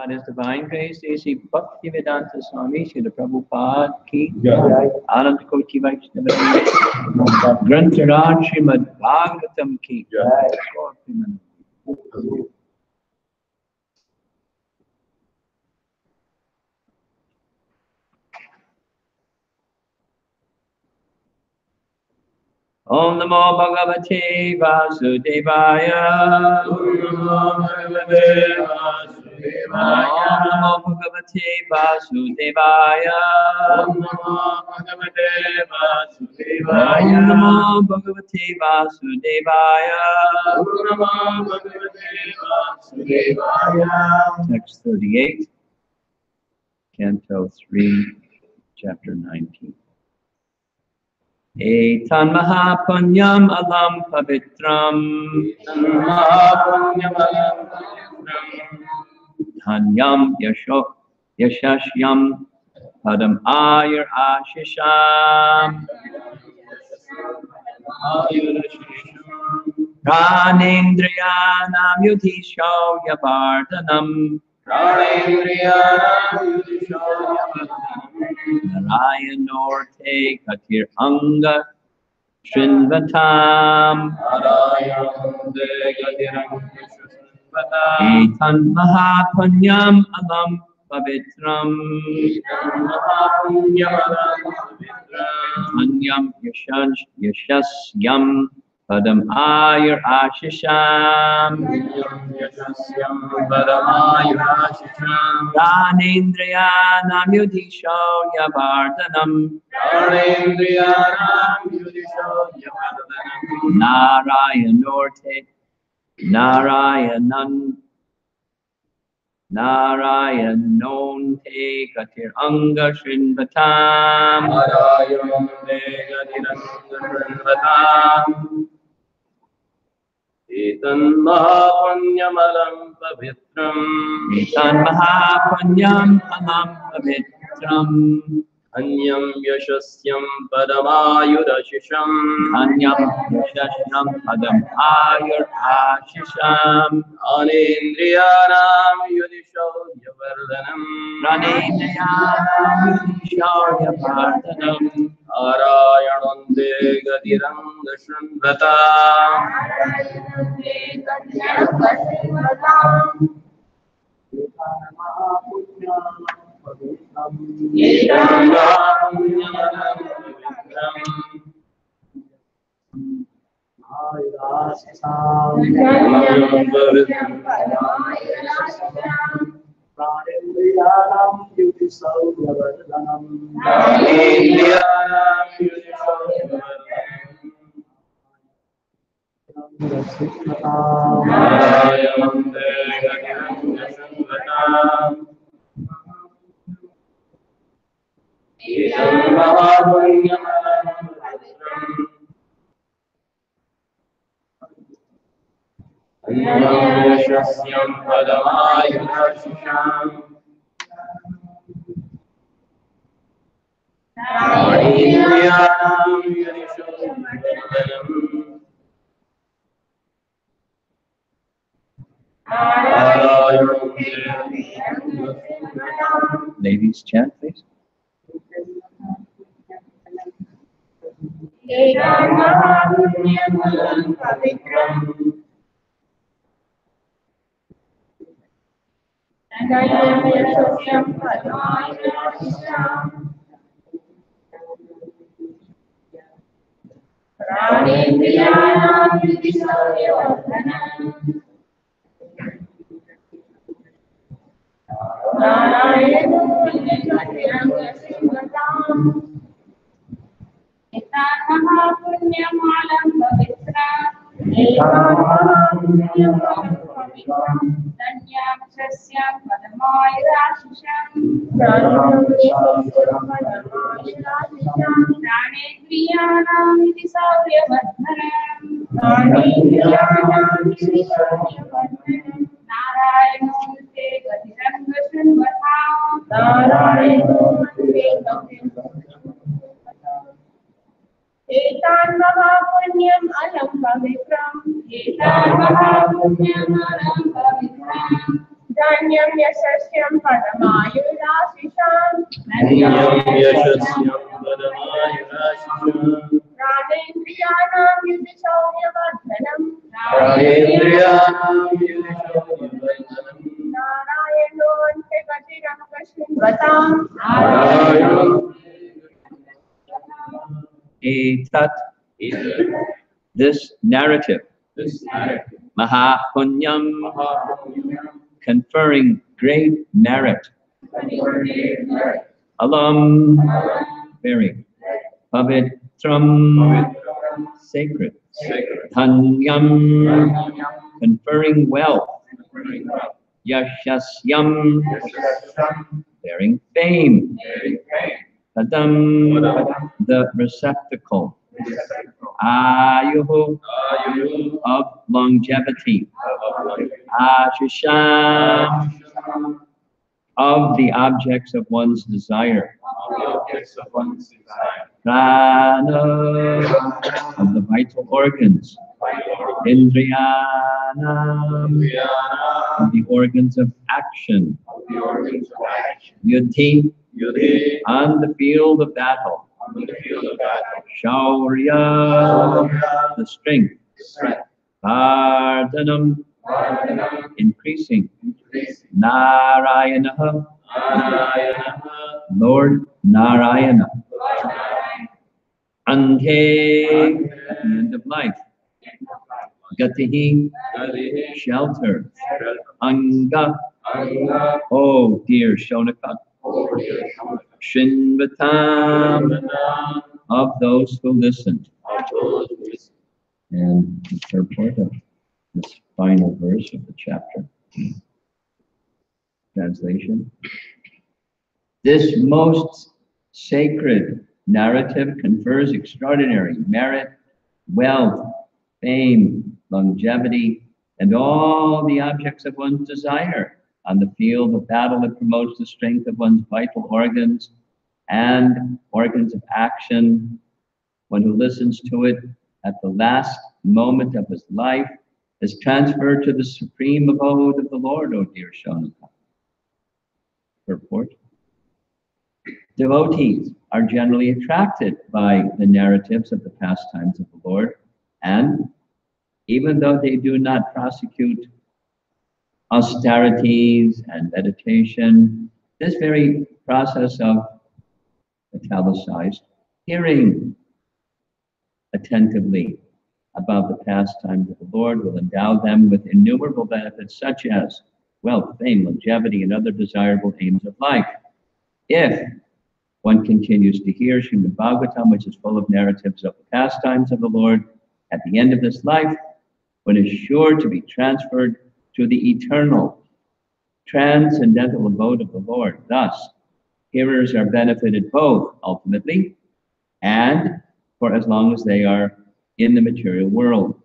His divine grace, Sri Bhaktivedanta Swami, Srila Prabhupada ki Anand Koti Vaishnava Grantaraj Srimad Bhagavatam ki Om Namo Bhagavate Vasudevaya. Om Namo Bhagavate Vasudevaya. Om Namo Bhagavate Vasudevaya. Text 38, Canto 3, Chapter 19. Etan mahapunyam alam pavitram Dhanyam yashashyam padam ayur ashisham Pranendriyanam yudhisho yavardhanam Narayanorte katir anga Shinvatam Etan mahapunyam alam pavitram Anyam yashasyam Padam Ayur Ashisham Pranendriyanam Yudhisho Yavardhanam Narayanorte Narayanonte Gatir Anga Shrinvatam Etan Mahapunyamalam Pavitram Alam Pavitram Anyam Yashasyam Padamayurashisham Anyam Yashashnam Padam Ayur Ashisham Anendriyanam Yudhisho Yavardhanam Pranendayanam Yudhisho Yavardhanam Narayanonde Gadiram Dashranvatam Etan Mahapunyamalam Pavitram Yashasyam Padamayurashisham Anendriyanam Yudhisho Yavardhanam Ladies, chant, please. Etan Mahapunyam Alam Pavitram Dhanyam Yashasyam Padamayurashisham Pranendriyanam Yudhisho Yavardhanam Narayanonte Gatiram Kashrinvatam Etat, this narrative, Mahapunyam, conferring great merit, Alam, very, Pavitram, sacred, Dhanyam, conferring wealth, Yashasyam, bearing fame, Padam, the receptacle, Ayuhu, of longevity, Ashisham, of the objects of one's desire, Prana, of the vital organs, Indriyanam, of the organs of action, Yudhi, on the field of battle, Shaurya, the strength, Vardhanam, increasing, Narayana, Lord Narayana, Ante, at the end of life, Gatihi, Gatihi, shelter. shelter. Anga, Anga, oh dear Shonaka. oh dear Shonaka. Shinvatam, Shinvatam, of those who listened. of those who listen. And the purport of this final verse of the chapter. Translation. This most sacred narrative confers extraordinary merit, wealth, fame, longevity, and all the objects of one's desire on the field of battle. It promotes the strength of one's vital organs and organs of action. One who listens to it at the last moment of his life is transferred to the supreme abode of the Lord, O dear Shonaka. Purport. Devotees are generally attracted by the narratives of the pastimes of the Lord, and even though they do not prosecute austerities and meditation, this very process of italicized hearing attentively about the pastimes of the Lord will endow them with innumerable benefits such as wealth, fame, longevity, and other desirable aims of life. If one continues to hear Srimad Bhagavatam, which is full of narratives of the pastimes of the Lord, at the end of this life, one is sure to be transferred to the eternal, transcendental abode of the Lord. Thus, hearers are benefited both ultimately and for as long as they are in the material world.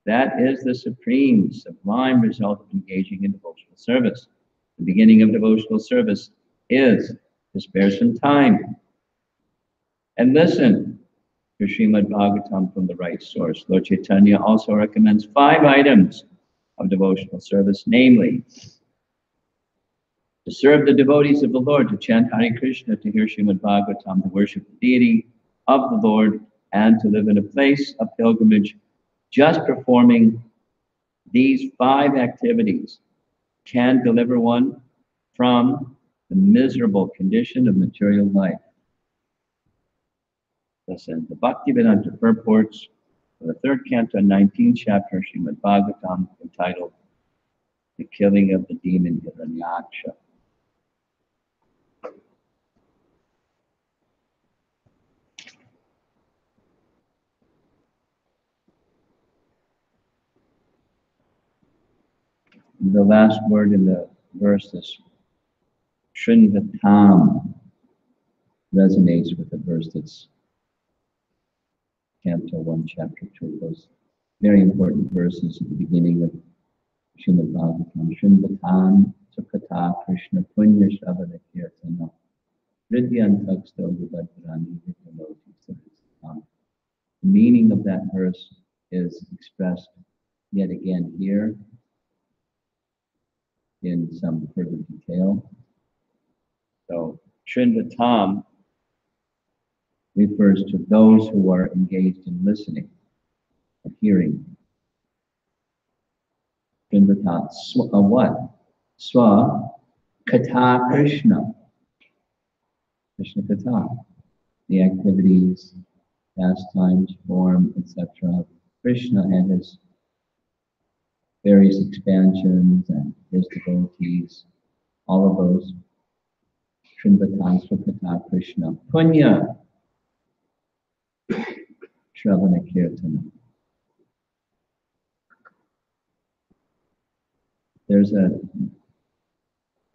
That is the supreme, sublime result of engaging in devotional service. The beginning of devotional service is to spare some time and listen to Srimad Bhagavatam from the right source. Lord Chaitanya also recommends 5 items of devotional service, namely, to serve the devotees of the Lord, to chant Hare Krishna, to hear Srimad Bhagavatam, to worship the deity of the Lord, and to live in a place of pilgrimage. Just performing these 5 activities can deliver one from the miserable condition of material life. Listen, the Bhaktivedanta purports for the 3rd canto, 19th chapter, Srimad Bhagavatam, entitled The Killing of the Demon Hiranyaksha. The last word in the verse is Srinvatam, resonates with the verse that's Canto 1, Chapter 2. Those very important verses at the beginning of Srimad Bhagavatam. Srinvatam Sukata Krishna Punya Shavana Kirtana Vidyantaksto Vibhadrani Vitamoti. The meaning of that verse is expressed yet again here in some further detail. So, Srinvatam refers to those who are engaged in listening or hearing. Srinvatam, what? Swa Kata Krishna. Krishna Kata. The activities, pastimes, form, etc. Krishna and his various expansions and his devotees, all of those. Srinvatam Swakata Krishna. Punya Shravana Kirtana.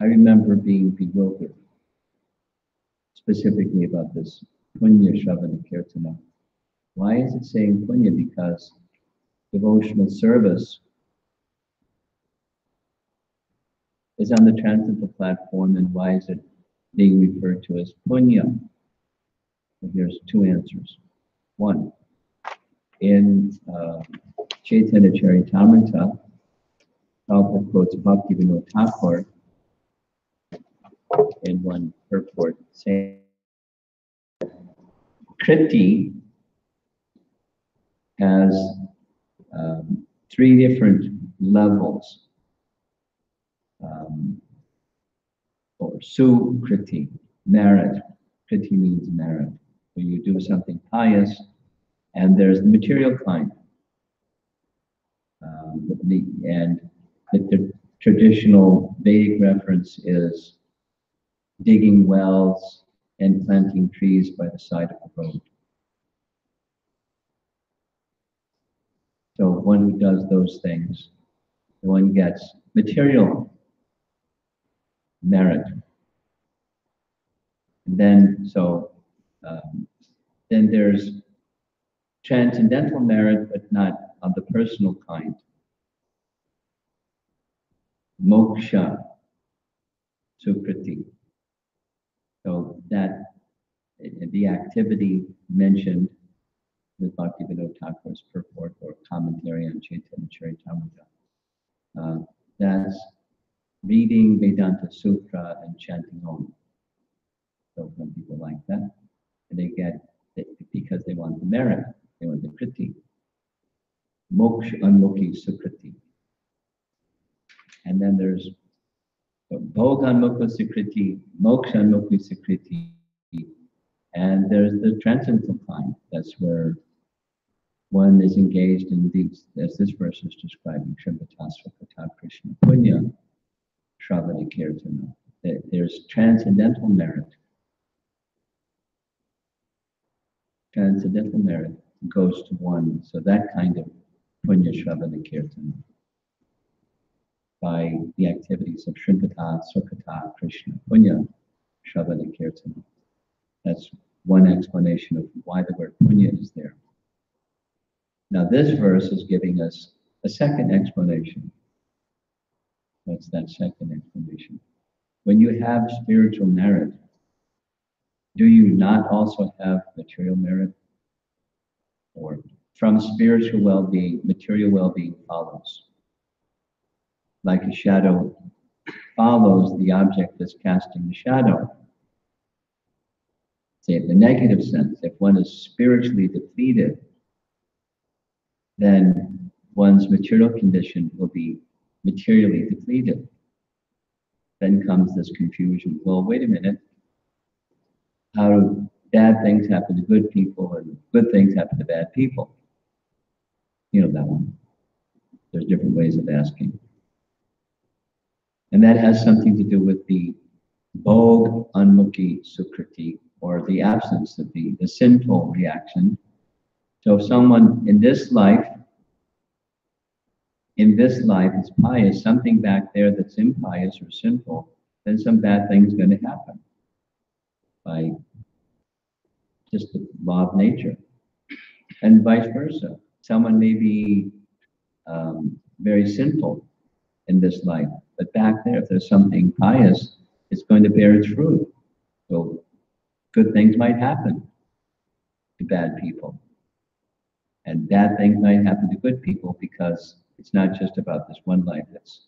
I remember being bewildered specifically about this Punya Shravana Kirtana. Why is it saying Punya? Because devotional service is on the transcendental platform, and why is it being referred to as Punya? So here's 2 answers. 1, in Chaitanya Charitamrita, Prabhupada quotes Bhaktivinoda Thakur in one purport saying, Kriti has 3 different levels, or Sukriti, merit. Kriti means merit. So you do something pious, and there's the material kind. And the traditional Vedic reference is digging wells and planting trees by the side of the road. So one who does those things, one gets material merit. And then, then there's transcendental merit, but not of the personal kind. Moksha Sukriti. So that the activity mentioned with Bhaktivinoda Thakur's purport or commentary on Chaitanya Charitamrita. That's reading Vedanta Sutra and chanting Om. So some people like that, and they get it because they want the merit, they want the kriti. Moksha Anmukhi Sukriti. And then there's Bhoga Anmukha Sukriti, Moksha Anmukhi Sukriti, and there's the transcendental kind. That's where one is engaged in these, as this verse is describing, Shrimpatasva Kata Krishna Punya, Shravana Kirtana. There's transcendental merit. Transcendental merit goes to one, so that kind of Punya Shravana Kirtana by the activities of Shrimpata, Sukata, Krishna, Punya, Shravana Kirtana. That's one explanation of why the word Punya is there. Now this verse is giving us a second explanation. What's that second explanation? When you have spiritual merit, do you not also have material merit? Or from spiritual well-being, material well-being follows. Like a shadow follows the object that's casting the shadow. Say in the negative sense, if one is spiritually depleted, then one's material condition will be materially depleted. Then comes this confusion. Well, wait a minute. How do bad things happen to good people and good things happen to bad people? You know that one. There's different ways of asking. And that has something to do with the Bhog Anmukhi Sukriti, or the absence of the sinful reaction. So if someone in this life is pious, something back there that's impious or sinful, then some bad thing's going to happen by just the law of nature. And vice versa. Someone may be very sinful in this life, but back there, if there's something pious, it's going to bear its fruit. So good things might happen to bad people. And bad things might happen to good people because it's not just about this one life. It's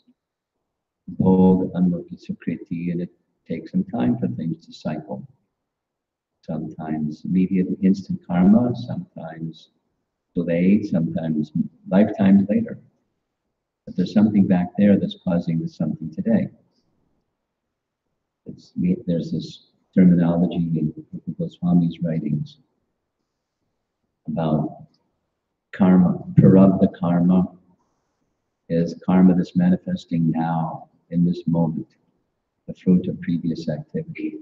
Bhog Anmukhi Sukriti, and it takes some time for things to cycle. Sometimes immediate instant karma, sometimes delayed, sometimes lifetimes later. But there's something back there that's causing this something today. There's this terminology in SWAMI's writings about karma. Prarabdha karma is karma that's manifesting now in this moment, the fruit of previous activity,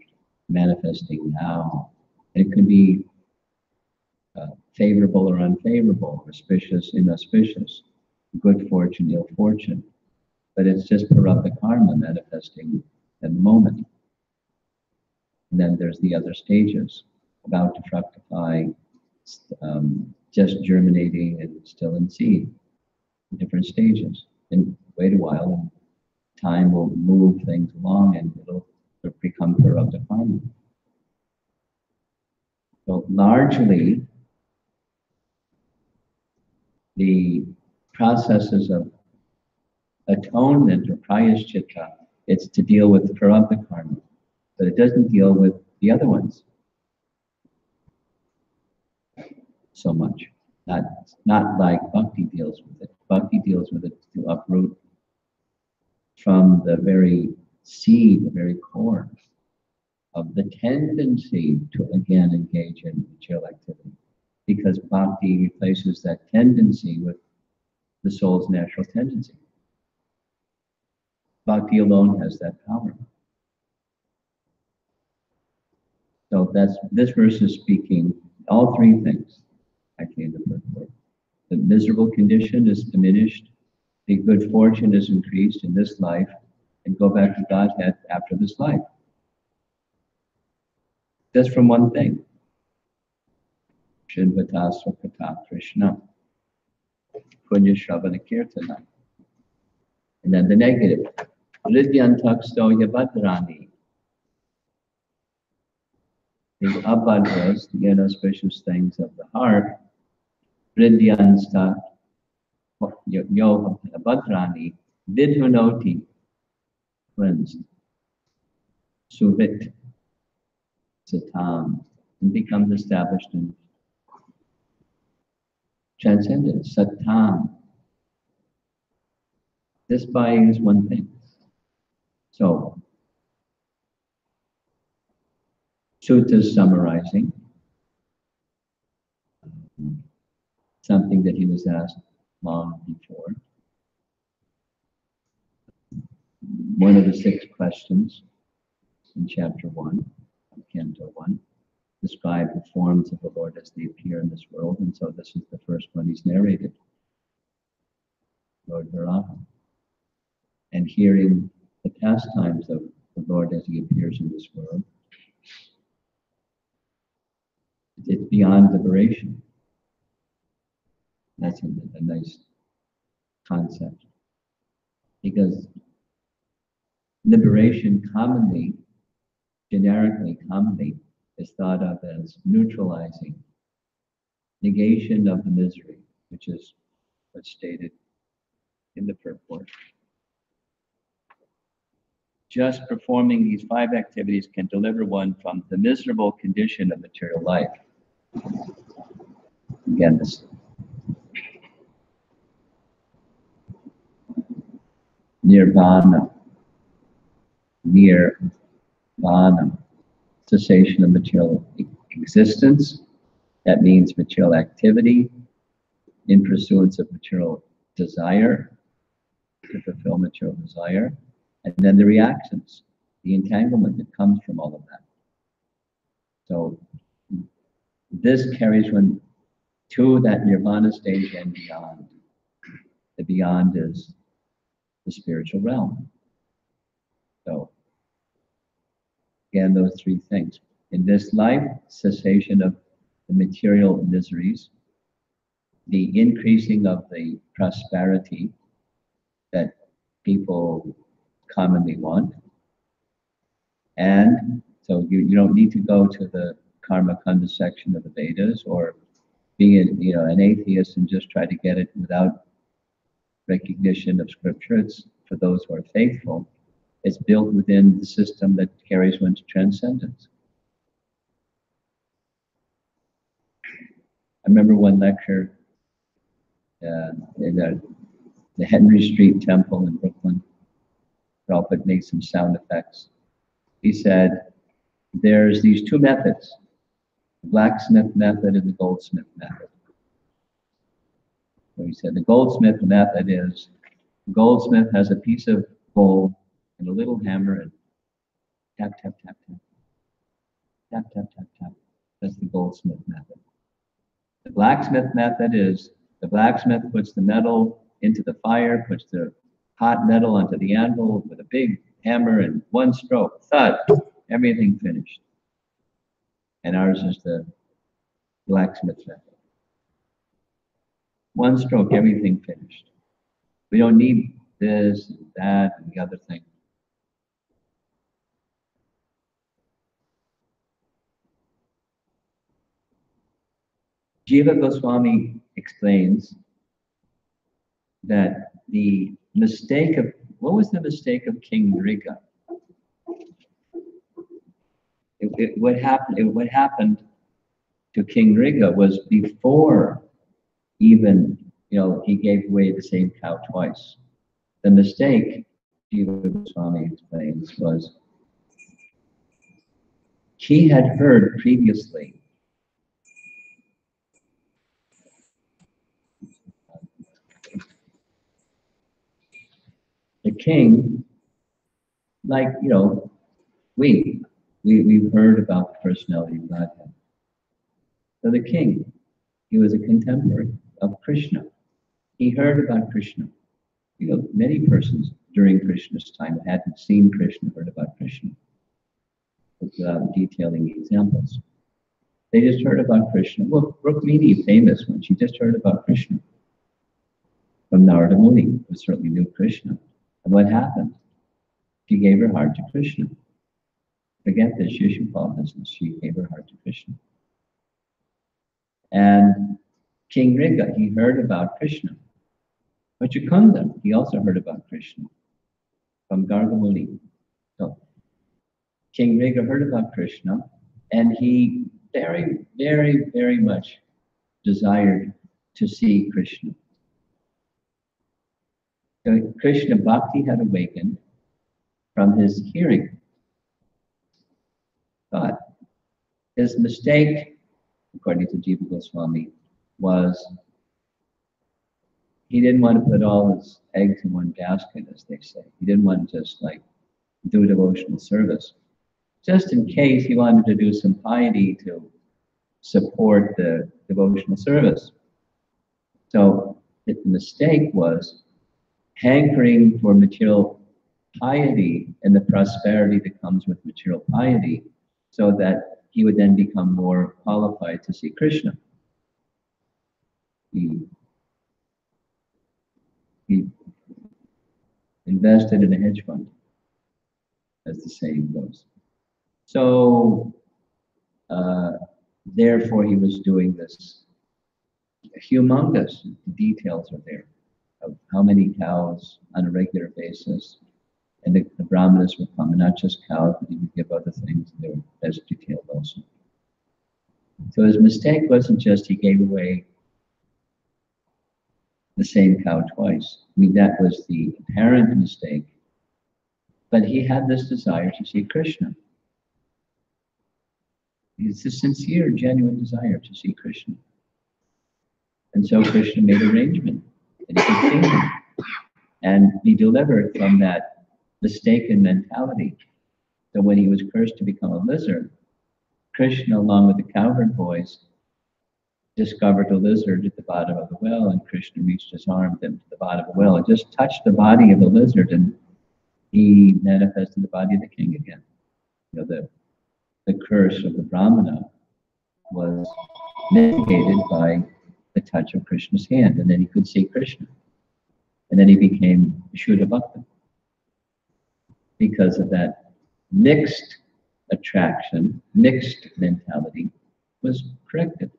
manifesting now. It can be favorable or unfavorable, auspicious, inauspicious, good fortune, ill fortune. But it's just prarabdha karma manifesting at the moment. And then there's the other stages, about to fructify, just germinating and still in seed, different stages. And wait a while, and time will move things along and it'll become prarabdha karma. So largely, the processes of atonement or prayashchitta, it's to deal with prarabdha karma, but it doesn't deal with the other ones so much. Not like bhakti deals with it. Bhakti deals with it to uproot from the very seed, the very core of the tendency to again engage in material activity. Because bhakti replaces that tendency with the soul's natural tendency. Bhakti alone has that power. So this verse is speaking all three things, actually in the third word. The miserable condition is diminished, the good fortune is increased in this life, and go back to Godhead after this life. Just from one thing. Shinvata Swakata Krishna. Punya Shravana Kirtana. And then the negative. Ridyantaksto Yabhadrani. The abhadras, the inauspicious things of the heart, Ridyansta Yabhadrani, Vidhunoti, cleansed, Suvit, Satam, and becomes established in transcendence, Satam. This body is one thing. So, Sutta is summarizing something that he was asked long before. One of the 6 questions in chapter 1, Canto 1, describe the forms of the Lord as they appear in this world, and so this is the first one he's narrated, Lord Varaha. And hearing the pastimes of the Lord as he appears in this world, it's beyond liberation. That's a nice concept. Because liberation generically, commonly, is thought of as neutralizing, negation of the misery, which is what's stated in the purport. Just performing these 5 activities can deliver one from the miserable condition of material life. Again, this nirvana, cessation of material existence. That means material activity in pursuance of material desire, to fulfill material desire, and then the reactions, the entanglement that comes from all of that. So this carries one to that nirvana stage and beyond. The beyond is the spiritual realm. So again, those 3 things. In this life, cessation of the material miseries, the increasing of the prosperity that people commonly want. And so you don't need to go to the Karma Kanda section of the Vedas or be an atheist and just try to get it without recognition of scripture. It's for those who are faithful. It's built within the system that carries one to transcendence. I remember one lecture in the Henry Street Temple in Brooklyn. Prabhupada made some sound effects. He said, there's these 2 methods, the blacksmith method and the goldsmith method. So he said the goldsmith method is, the goldsmith has a piece of gold and a little hammer and tap, tap, tap, tap, tap, tap, tap, tap. That's the goldsmith method. The blacksmith method is, the blacksmith puts the metal into the fire, puts the hot metal onto the anvil with a big hammer and one stroke, thud, everything finished. And ours is the blacksmith method. One stroke, everything finished. We don't need this and that and the other thing. Jiva Goswami explains that what was the mistake of King Nriga? What happened to King Nriga was before even, he gave away the same cow twice. The mistake, Jiva Goswami explains, was he had heard previously king, like, we've heard about the personality of Godhead. So the king, he was a contemporary of Krishna. He heard about Krishna. Many persons during Krishna's time hadn't seen Krishna, heard about Krishna, without detailing examples. They just heard about Krishna. Well, Rukmini, famous one, she just heard about Krishna from Narada Muni, who certainly knew Krishna. And what happened? She gave her heart to Krishna. Forget this Shishupal business. She gave her heart to Krishna. And King Riga, he heard about Krishna. But Machukunda, he also heard about Krishna from Gargamuni. So King Riga heard about Krishna, and he very, very, very much desired to see Krishna. So Krishna Bhakti had awakened from his hearing. But his mistake, according to Jiva Goswami, was he didn't want to put all his eggs in one basket, as they say. He didn't want to just do devotional service. Just in case he wanted to do some piety to support the devotional service. So the mistake was hankering for material piety and the prosperity that comes with material piety, so that he would then become more qualified to see Krishna. He invested in a hedge fund, as the saying goes. So, therefore, he was doing this humongous, details are there, of how many cows on a regular basis. And the brahmanas would come, and not just cows, but he would give other things, and they were as detailed also. So his mistake wasn't just he gave away the same cow twice. I mean, that was the apparent mistake. But he had this desire to see Krishna. It's a sincere, genuine desire to see Krishna. And so Krishna made arrangement that he could see him. And he delivered from that mistaken mentality. So when he was cursed to become a lizard, Krishna, along with the cowherd boys, discovered a lizard at the bottom of the well, and Krishna reached his arm to the bottom of the well and just touched the body of the lizard, and he manifested the body of the king again. The curse of the Brahmana was mitigated by the touch of Krishna's hand, and then he could see Krishna. And then he became Shuddha Bhakta. Because of that mixed attraction, mixed mentality was corrected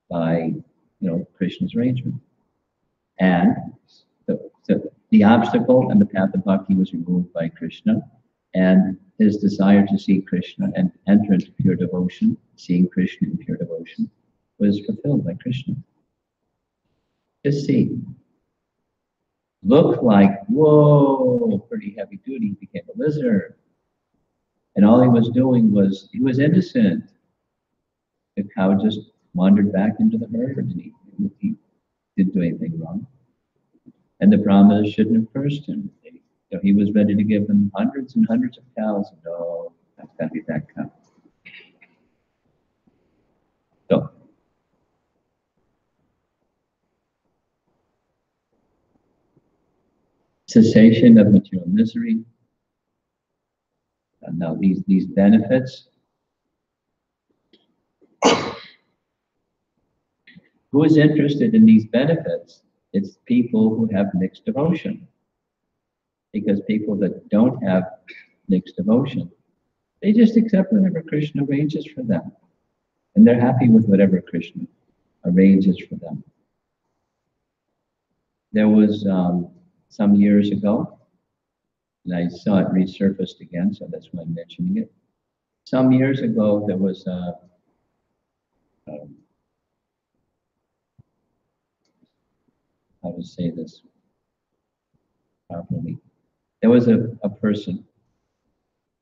by, Krishna's arrangement. And so the obstacle and the path of bhakti was removed by Krishna, and his desire to see Krishna and enter into pure devotion, seeing Krishna in pure devotion, was fulfilled by Krishna. Just see. Looked like, whoa, pretty heavy duty, he became a lizard. And all he was doing was, he was innocent. The cow just wandered back into the herd, and he didn't do anything wrong. And the brahmanas shouldn't have cursed him. He was ready to give them hundreds and hundreds of cows, and that's got to be that cow. So, cessation of material misery. Now these benefits. Who is interested in these benefits? It's people who have mixed devotion. Because people that don't have mixed devotion, they just accept whatever Krishna arranges for them. And they're happy with whatever Krishna arranges for them. There was some years ago, and I saw it resurfaced again, so that's why I'm mentioning it. Some years ago, there was how to say this properly. There was a person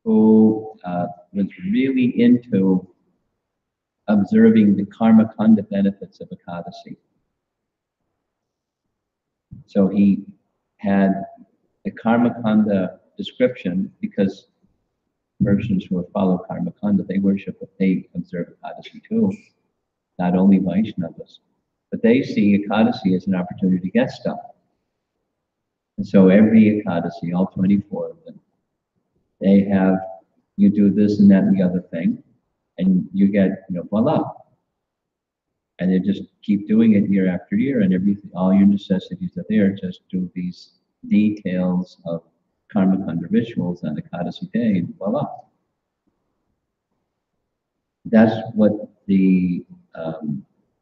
who was really into observing the karma kanda benefits of Ekadasi. So he had the karma kanda description, because persons who follow karma kanda, they observe Ekadasi too, not only Vaishnavas, but they see Ekadasi as an opportunity to get stuff. And so every Ekadasi, all 24 of them, they have, you do this and that and the other thing, and you get, voila. And they just keep doing it year after year, and everything, all your necessities are there. Just do these details of karma kanda rituals on Ekadasi day, and voila. That's what the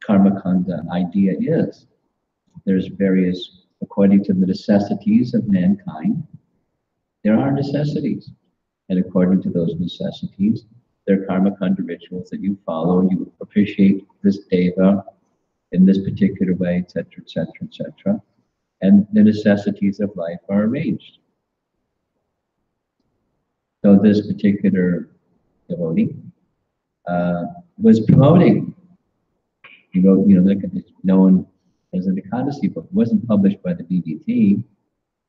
karma kanda idea is. There's various, according to the necessities of mankind, there are necessities. And according to those necessities, there are karma kanda rituals that you follow. You appreciate this deva in this particular way, etc., etc., etc. And the necessities of life are arranged. So this particular devotee was promoting. He wrote, it's known as an Ekadasi book. It wasn't published by the BDT.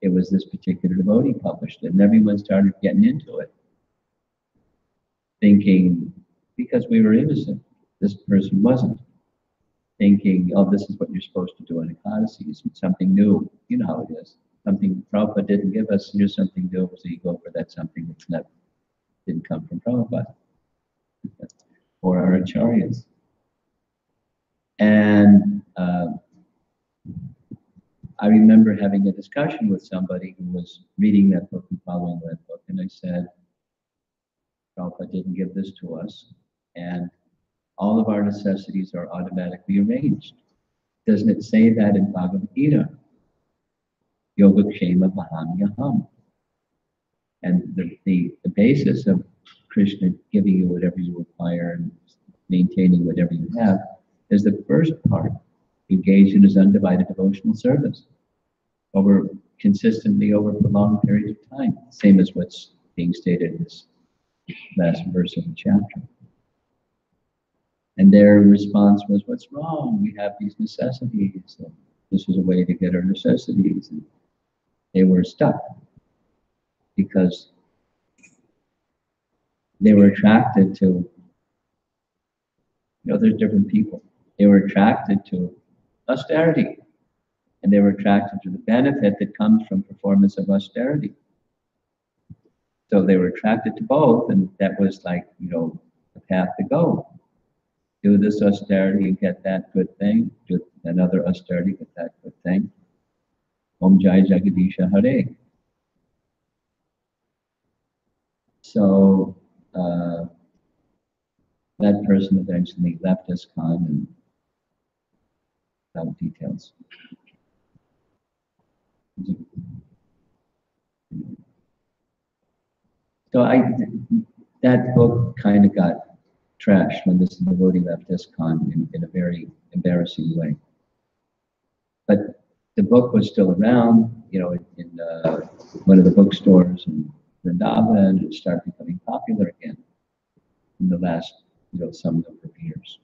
It was this particular devotee published it, and everyone started getting into it, thinking, because we were innocent, this person wasn't, thinking, oh, this is what you're supposed to do in Ekadasi. It's something new. You know how it is. Something Prabhupada didn't give us, here's something new, so you go for that something that didn't come from Prabhupada or our acharyas. And I remember having a discussion with somebody who was reading that book and following that book, and I said, Prabhupada didn't give this to us, and all of our necessities are automatically arranged. Doesn't it say that in Bhagavad Gita? Yoga Kshema Vahamyaham. And the basis of Krishna giving you whatever you require and maintaining whatever you have is the first part, engage in his undivided devotional service consistently over prolonged periods of time, same as what's being stated in this last verse of the chapter. And their response was, what's wrong? We have these necessities. And this is a way to get our necessities. And they were stuck because they were attracted to, there's different people. They were attracted to austerity, and they were attracted to the benefit that comes from performance of austerity. So they were attracted to both, and that was like, the path to go. Do this austerity and get that good thing. Do another austerity, get that good thing. Om Jai Jagadisha Hare. So that person eventually left Iskcon and without details. So that book kind of got trashed when this devotee left Iskcon in a very embarrassing way. But the book was still around, in one of the bookstores in Vrindavan, and it started becoming popular again in the last, some number of years.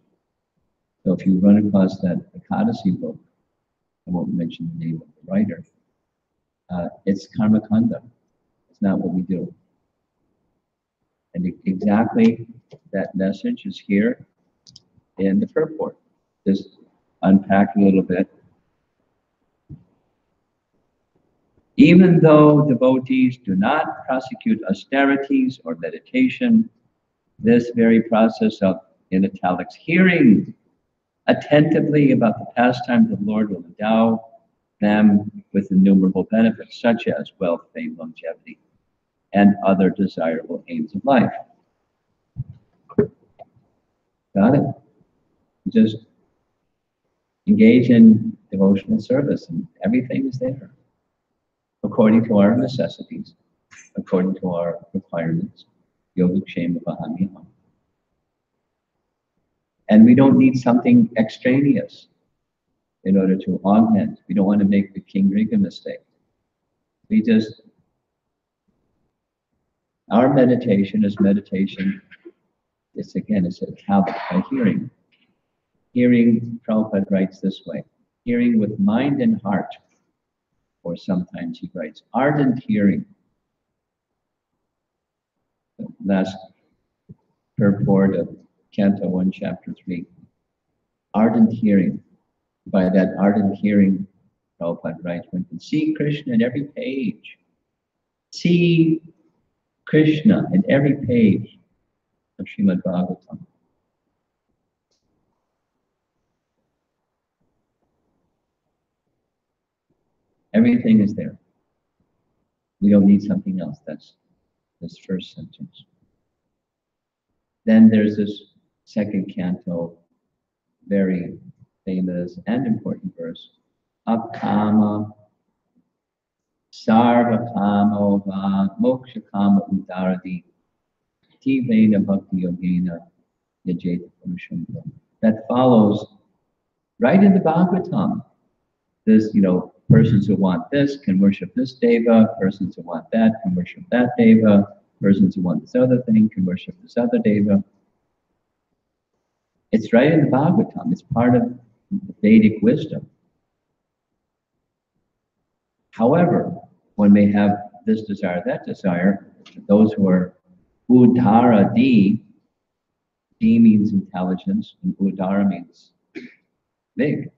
So if you run across that Ekadasi book, I won't mention the name of the writer, it's karma kanda. It's not what we do. And exactly that message is here in the purport. Just unpack a little bit. Even though devotees do not prosecute austerities or meditation, this very process of, in italics, hearing attentively about the pastimes of the Lord will endow them with innumerable benefits, such as wealth, fame, longevity, and other desirable aims of life. Got it? Just engage in devotional service, and everything is there, according to our necessities, according to our requirements. Yoga Kshema Vahamyaham. And we don't need something extraneous in order to augment. We don't want to make the King Riga mistake. Our meditation is meditation. It's a habit by hearing. Hearing, Prabhupada writes this way, hearing with mind and heart. or sometimes he writes ardent hearing. The last purport of Canto 1, Chapter 3. Ardent hearing. By that ardent hearing, Prabhupada writes, one can see Krishna in every page. See Krishna in every page of Srimad Bhagavatam. Everything is there. We don't need something else. That's this first sentence. Then there's this second canto, very famous and important verse. Akama sarva kama va moksha kama udaradi tivena bhakti yogena yajeta purusham. That follows right in the Bhagavatam. This, persons who want this can worship this deva, persons who want that can worship that deva, persons who want this other thing can worship this other deva. It's right in the Bhagavatam. It's part of Vedic wisdom. However, one may have this desire, that desire. Those who are udara di means intelligence, and udara means big,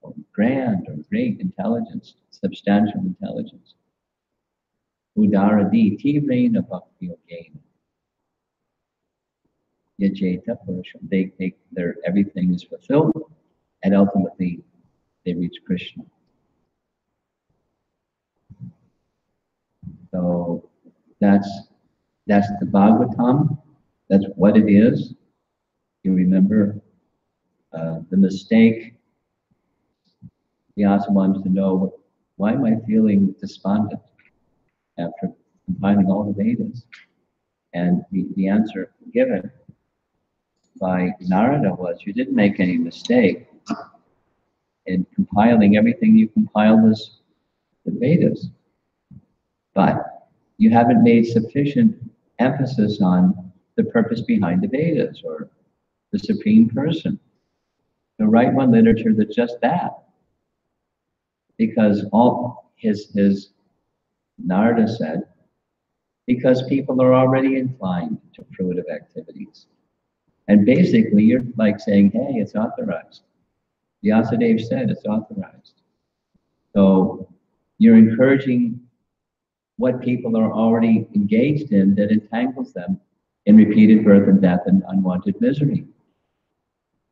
or grand, or great intelligence, substantial intelligence. Udara di tivrena bhakti yogena yajeta purusham. Their everything is fulfilled, and ultimately they reach Krishna. So that's the Bhagavatam. That's what it is. You remember the mistake. Vyasa wants to know, why am I feeling despondent after compiling all the Vedas? And the answer given by Narada was, you didn't make any mistake in compiling everything you compiled as the Vedas. But you haven't made sufficient emphasis on the purpose behind the Vedas, or the Supreme Person. So write one literature that's just that. Because all his Narada said, because people are already inclined to fruitive activities. And basically you're like saying, hey, it's authorized. Vyasadeva said it's authorized. So you're encouraging what people are already engaged in that entangles them in repeated birth and death and unwanted misery.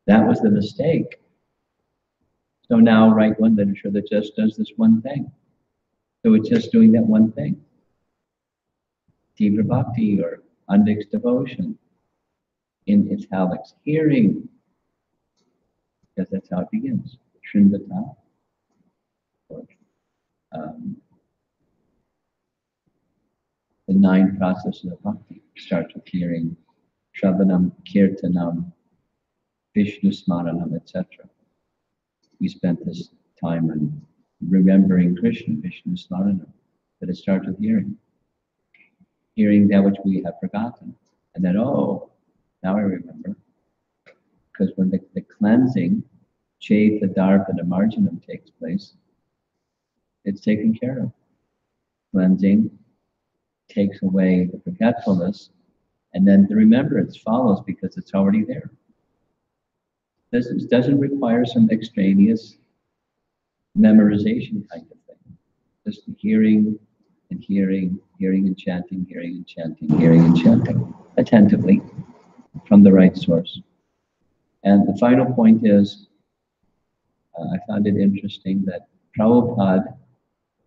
That was the mistake. So now write one literature that just does this one thing. So it's just doing that one thing. Tivra bhakti, or unmixed devotion. In italics, hearing, because that's how it begins. Shrindata. The 9 processes of bhakti start with hearing, Shravanam, Kirtanam, Vishnu Smaranam, etc. We spent this time on remembering Krishna, Vishnu Smaranam, but it starts with hearing. Hearing that which we have forgotten. And then, oh, now I remember. Because when the cleansing, Chaitha, Darpana, Marjanam takes place, it's taken care of. Cleansing takes away the forgetfulness, and then the remembrance follows because it's already there. This doesn't require some extraneous memorization kind of thing. Just hearing and hearing, hearing and chanting, hearing and chanting, hearing and chanting, attentively from the right source. And the final point is, I found it interesting that Prabhupada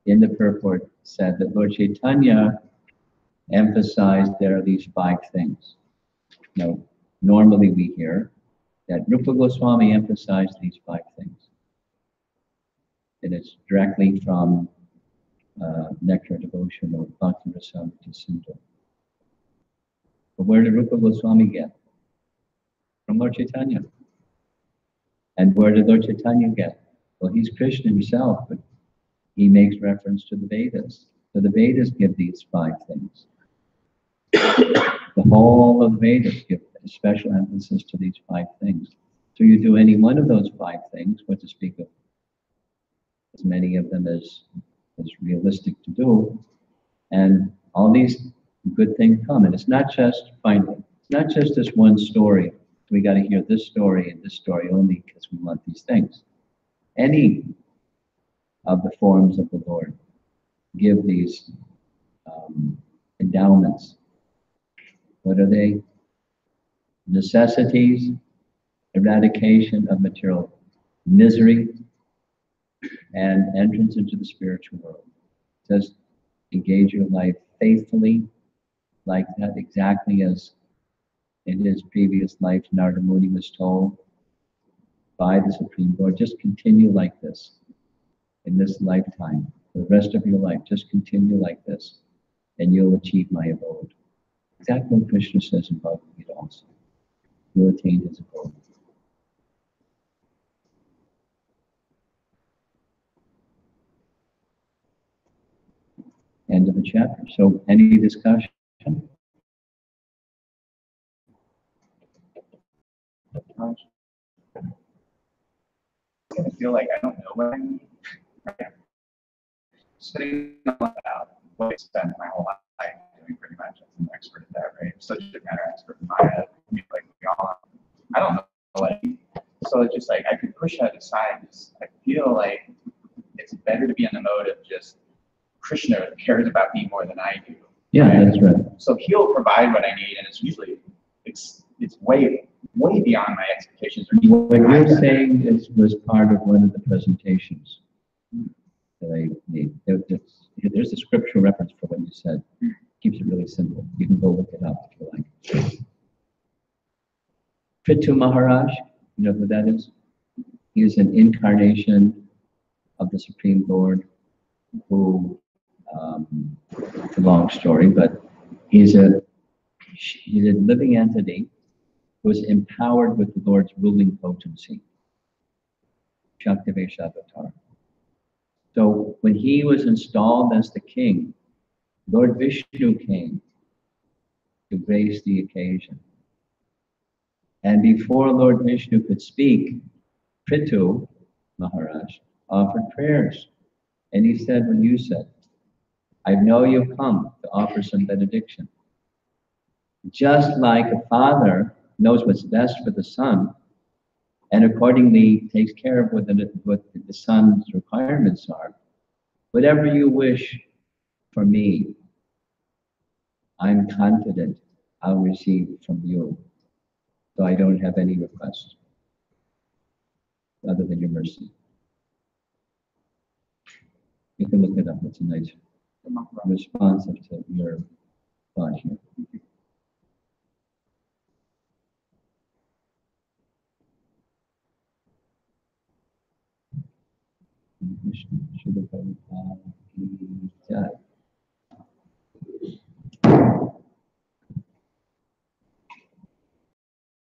in the purport said that Lord Chaitanya emphasized there are these 5 things. Now, normally we hear that Rupa Goswami emphasized these 5 things. And it's directly from Nectar Devotion or Bhakti Rasamrita Sindhu. But where did Rupa Goswami get? From Lord Chaitanya. And where did Lord Chaitanya get? Well, he's Krishna himself, but he makes reference to the Vedas. So the Vedas give these 5 things. The whole of the Vedas give a special emphasis to these 5 things. So you do any one of those 5 things, what to speak of as many of them as is realistic to do, and all these good things come. And it's not just finally, it's not just this one story. We got to hear this story and this story only because we want these things. Any of the forms of the Lord give these endowments. What are they? Necessities, eradication of material misery, and entrance into the spiritual world. It says, engage your life faithfully, like that, exactly as in his previous life, Narada Muni was told by the Supreme Lord, just continue like this in this lifetime. For the rest of your life, just continue like this, and you'll achieve my abode. Exactly what Krishna says in Bhagavad Gita also. You'll attain his abode. End of the chapter. So, any discussion? I feel like I don't know what I need. Right? Sitting about what I spent my whole life doing pretty much. I'm an expert at that, right? Subject matter expert in Maya. Like we all, I don't know what I need. So it's just like I could push that aside. I feel like it's better to be in the mode of just Krishna cares about me more than I do. Yeah, right? That's right. So he'll provide what I need, and it's usually it's way beyond my expectations. What you're saying was part of one of the presentations that I made. There's a scriptural reference for what you said. Keeps it really simple. You can go look it up if you like. Prithu Maharaj, you know who that is? He is an incarnation of the Supreme Lord who, it's a long story, but he's a living entity who was empowered with the Lord's ruling potency. Shaktivesh Avatar. So when he was installed as the king, Lord Vishnu came to grace the occasion. And before Lord Vishnu could speak, Prithu Maharaj offered prayers. And he said what you said, I know you've come to offer some benediction. Just like a father knows what's best for the son, and accordingly takes care of what the son's requirements are, whatever you wish for me, I'm confident I'll receive from you. So I don't have any requests other than your mercy. You can look it up. It's a nice responsive to your thought here. Krishna, Srila Prabhupada ki jai.